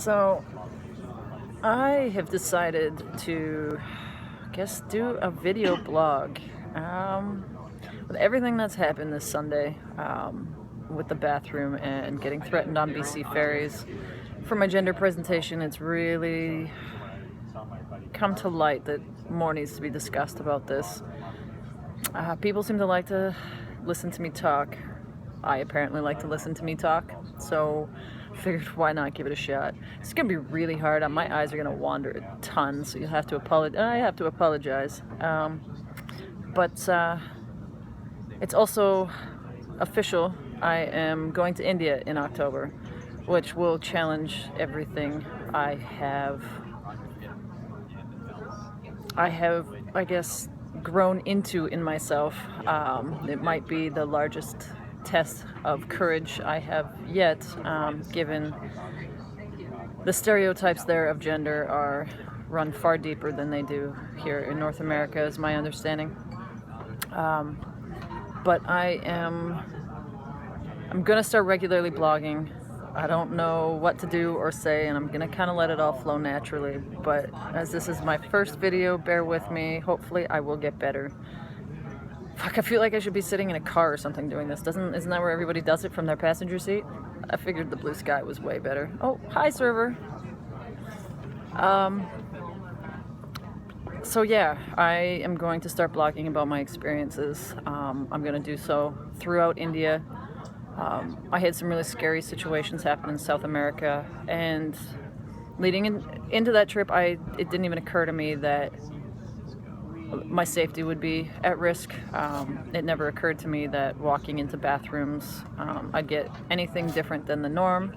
So I have decided to, do a video blog with everything that's happened this Sunday with the bathroom and getting threatened on BC ferries. For my gender presentation, it's really come to light that more needs to be discussed about this. People seem to like to listen to me talk. I apparently like to listen to me talk, so figured why not give it a shot. It's gonna be really hard. My eyes are gonna wander a ton, so you'll have to apologize. I have to apologize. But it's also official. I am going to India in October, which will challenge everything I have, I guess, grown into in myself. It might be the largest test of courage I have yet, given the stereotypes there of gender are run far deeper than they do here in North America, is my understanding. But I'm gonna start regularly blogging. I don't know what to do or say, and I'm gonna kind of let it all flow naturally. But as this is my first video, bear with me. Hopefully I will get better. Fuck, I feel like I should be sitting in a car or something doing this. Isn't that where everybody does it, from their passenger seat? I figured the blue sky was way better. Oh, hi server. So yeah, I am going to start blogging about my experiences. I'm going to do so throughout India. I had some really scary situations happen in South America, and leading into that trip, it didn't even occur to me that my safety would be at risk. It never occurred to me that walking into bathrooms, I'd get anything different than the norm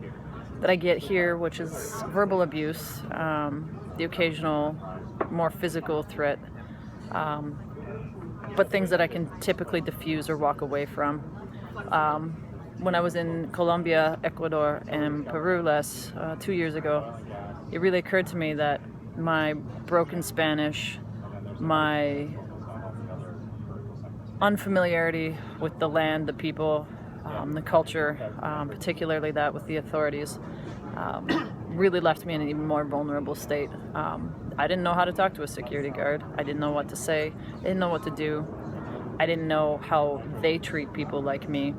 that I get here, which is verbal abuse, the occasional more physical threat, but things that I can typically diffuse or walk away from. When I was in Colombia, Ecuador, and Peru 2 years ago, it really occurred to me that my broken Spanish, my unfamiliarity with the land, the people, the culture, particularly that with the authorities, really left me in an even more vulnerable state. I didn't know how to talk to a security guard. I didn't know what to say. I didn't know what to do. I didn't know how they treat people like me.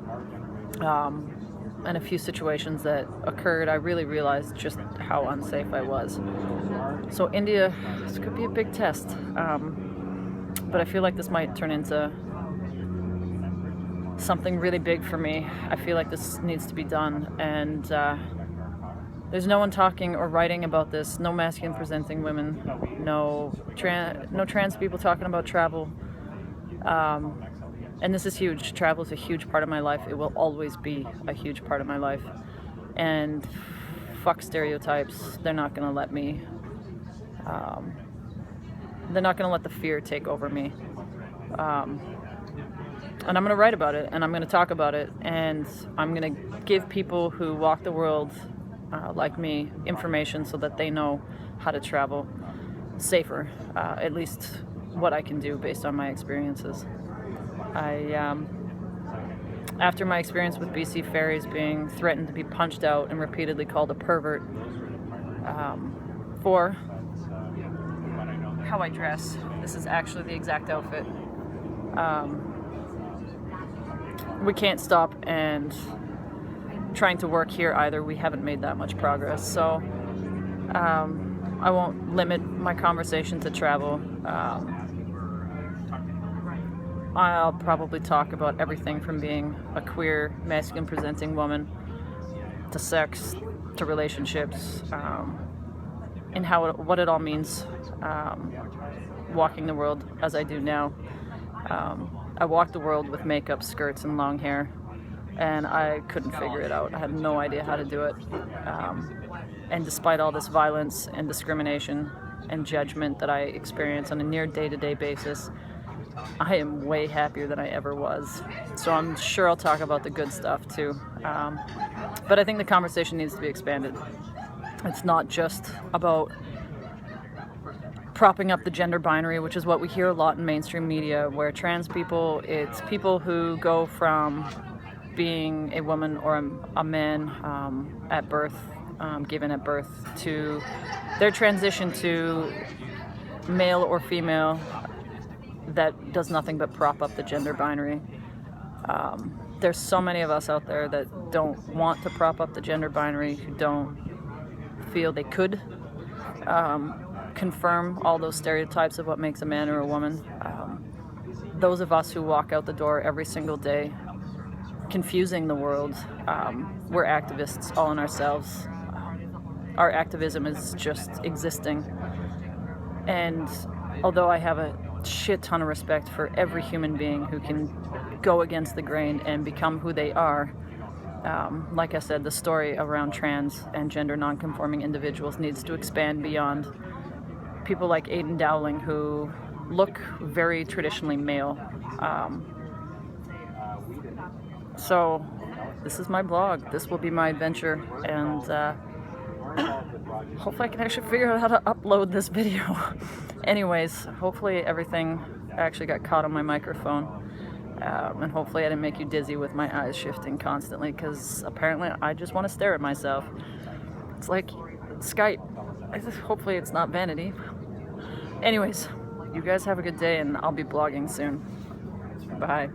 And a few situations that occurred, I really realized just how unsafe I was. So India, this could be a big test. But I feel like this might turn into something really big for me. I feel like this needs to be done, and there's no one talking or writing about this. No masculine presenting women, no trans people talking about travel. And this is huge. Travel is a huge part of my life. It will always be a huge part of my life. And fuck stereotypes. They're not gonna let me. They're not gonna let the fear take over me. And I'm gonna write about it, and I'm gonna talk about it, and I'm gonna give people who walk the world like me information so that they know how to travel safer, at least what I can do based on my experiences. After my experience with BC ferries, being threatened to be punched out and repeatedly called a pervert for how I dress, this is actually the exact outfit. We can't stop and trying to work here either. We haven't made that much progress, so I won't limit my conversation to travel. I'll probably talk about everything from being a queer, masculine presenting woman to sex, to relationships, and what it all means, walking the world as I do now. I walked the world with makeup, skirts, and long hair, and I couldn't figure it out. I had no idea how to do it. And despite all this violence and discrimination and judgment that I experience on a near day-to-day basis, I am way happier than I ever was. So I'm sure I'll talk about the good stuff too. But I think the conversation needs to be expanded. It's not just about propping up the gender binary, which is what we hear a lot in mainstream media, where trans people, it's people who go from being a woman or a man at birth given at birth to their transition to male or female that does nothing but prop up the gender binary. There's so many of us out there that don't want to prop up the gender binary, who don't feel they could confirm all those stereotypes of what makes a man or a woman. Those of us who walk out the door every single day confusing the world, we're activists all in ourselves. Our activism is just existing. And although I have a shit ton of respect for every human being who can go against the grain and become who they are, like I said, the story around trans and gender non-conforming individuals needs to expand beyond people like Aiden Dowling, who look very traditionally male. So this is my blog. This will be my adventure, and hopefully I can actually figure out how to upload this video. Anyways, hopefully everything actually got caught on my microphone. And hopefully I didn't make you dizzy with my eyes shifting constantly, because apparently I just want to stare at myself. It's like Skype. Hopefully it's not vanity. Anyways, you guys have a good day, and I'll be blogging soon. Bye.